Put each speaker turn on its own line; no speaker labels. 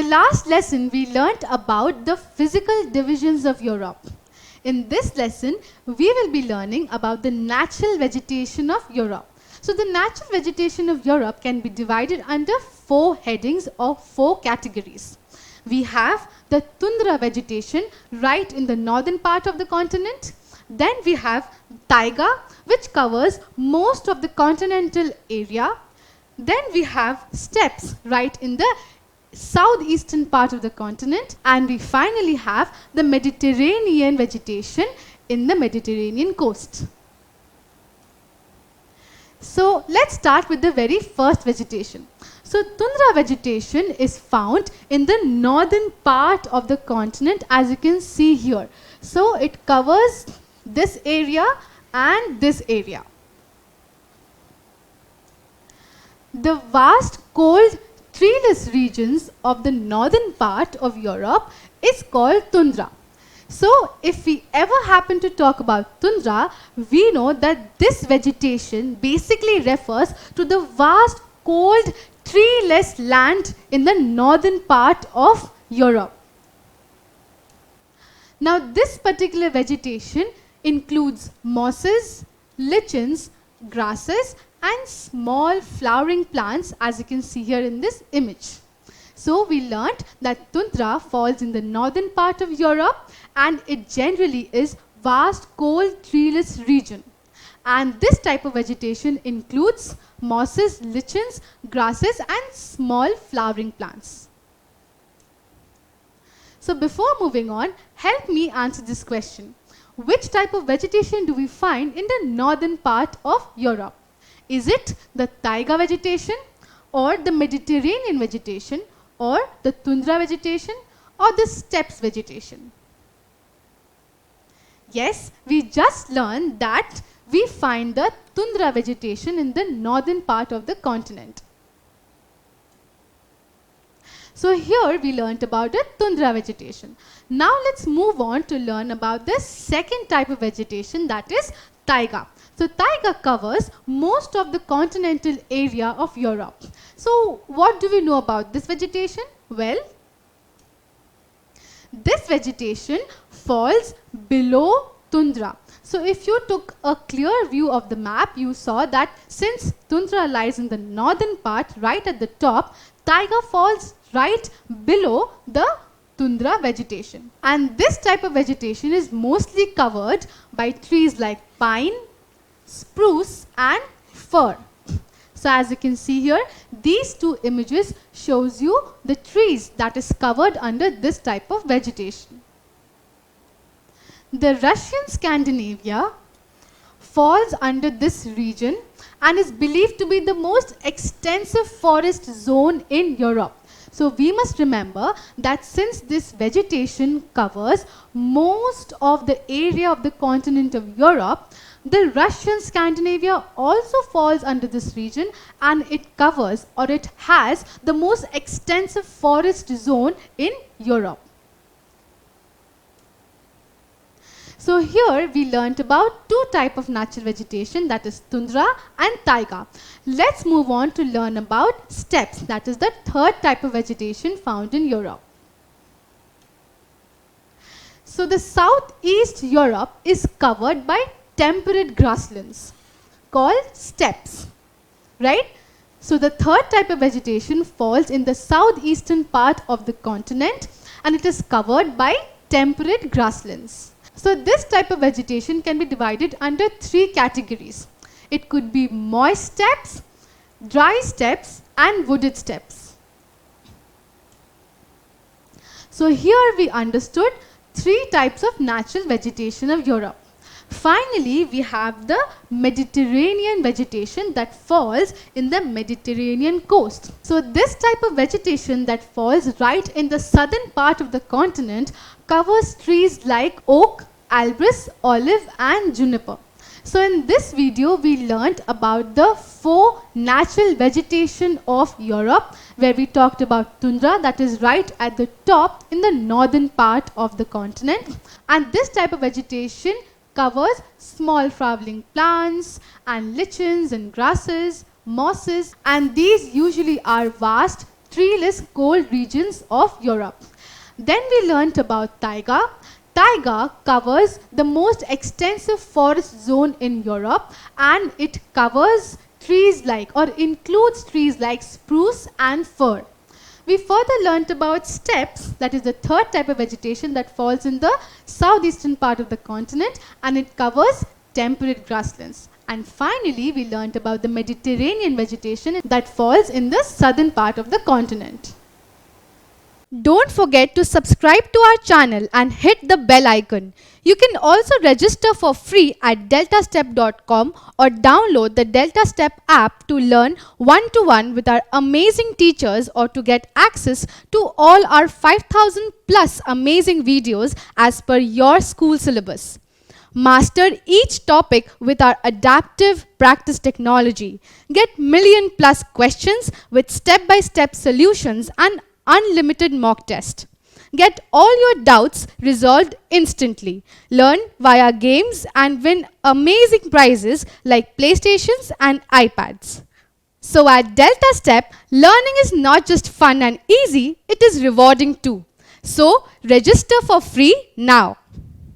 the last lesson, we learnt about the physical divisions of Europe. In this lesson, we will be learning about the natural vegetation of Europe. So the natural vegetation of Europe can be divided under 4 headings or 4 categories. We have the Tundra vegetation right in the northern part of the continent. Then we have taiga, which covers most of the continental area. Then we have steppes right in the southeastern part of the continent, and we finally have the Mediterranean vegetation in the Mediterranean coast. So let's start with the very first vegetation. So Tundra vegetation is found in the northern part of the continent, as you can see here. So it covers this area and this area. The vast cold treeless regions of the northern part of Europe is called tundra. So if we ever happen to talk about tundra, we know that this vegetation basically refers to the vast cold treeless land in the northern part of Europe. Now this particular vegetation includes mosses, lichens, grasses and small flowering plants, as you can see here in this image. So we learnt that tundra falls in the northern part of Europe and it generally is vast cold treeless region. And this type of vegetation includes mosses, lichens, grasses and small flowering plants. So before moving on, help me answer this question. Which type of vegetation do we find in the northern part of Europe? Is it the taiga vegetation, or the Mediterranean vegetation, or the tundra vegetation, or the steppes vegetation? Yes, we just learned that we find the tundra vegetation in the northern part of the continent. So here we learnt about the tundra vegetation. Now let's move on to learn about the second type of vegetation, that is taiga. So taiga covers most of the continental area of Europe. So what do we know about this vegetation? Well, this vegetation falls below tundra. So if you took a clear view of the map, you saw that since tundra lies in the northern part right at the top, taiga falls right below the tundra vegetation. And this type of vegetation is mostly covered by trees like pine, spruce and fir. So as you can see here, these two images shows you the trees that is covered under this type of vegetation. The Russian Scandinavia falls under this region and is believed to be the most extensive forest zone in Europe. So we must remember that since this vegetation covers most of the area of the continent of Europe, the Russian Scandinavia also falls under this region and it covers, or it has, the most extensive forest zone in Europe. So here we learnt about 2 types of natural vegetation, that is tundra and taiga. Let's move on to learn about steppes, that is the 3rd type of vegetation found in Europe. So the southeast Europe is covered by temperate grasslands called steppes, right? So the 3rd type of vegetation falls in the southeastern part of the continent and it is covered by temperate grasslands. So this type of vegetation can be divided under 3 categories. It could be moist steppes, dry steppes and wooded steppes. So here we understood 3 types of natural vegetation of Europe. Finally, we have the Mediterranean vegetation that falls in the Mediterranean coast. So this type of vegetation that falls right in the southern part of the continent covers trees like oak, albris, olive and juniper. So in this video, we learnt about the 4 natural vegetation of Europe, where we talked about tundra, that is right at the top in the northern part of the continent. And this type of vegetation covers small flowering plants and lichens and grasses, mosses, and these usually are vast treeless cold regions of Europe. Then we learnt about taiga. Taiga covers the most extensive forest zone in Europe, and it covers trees like or includes trees like spruce and fir. We further learnt about steppes, that is the third type of vegetation that falls in the southeastern part of the continent, and it covers temperate grasslands. And finally, we learnt about the Mediterranean vegetation that falls in the southern part of the continent. Don't forget to subscribe to our channel and hit the bell icon. You can also register for free at DeltaStep.com or download the DeltaStep app to learn one-to-one with our amazing teachers or to get access to all our 5,000 plus amazing videos as per your school syllabus. Master each topic with our adaptive practice technology. Get million plus questions with step-by-step solutions and unlimited mock test. Get all your doubts resolved instantly. Learn via games and win amazing prizes like PlayStations and iPads. So at DeltaStep, learning is not just fun and easy, it is rewarding too. So register for free now.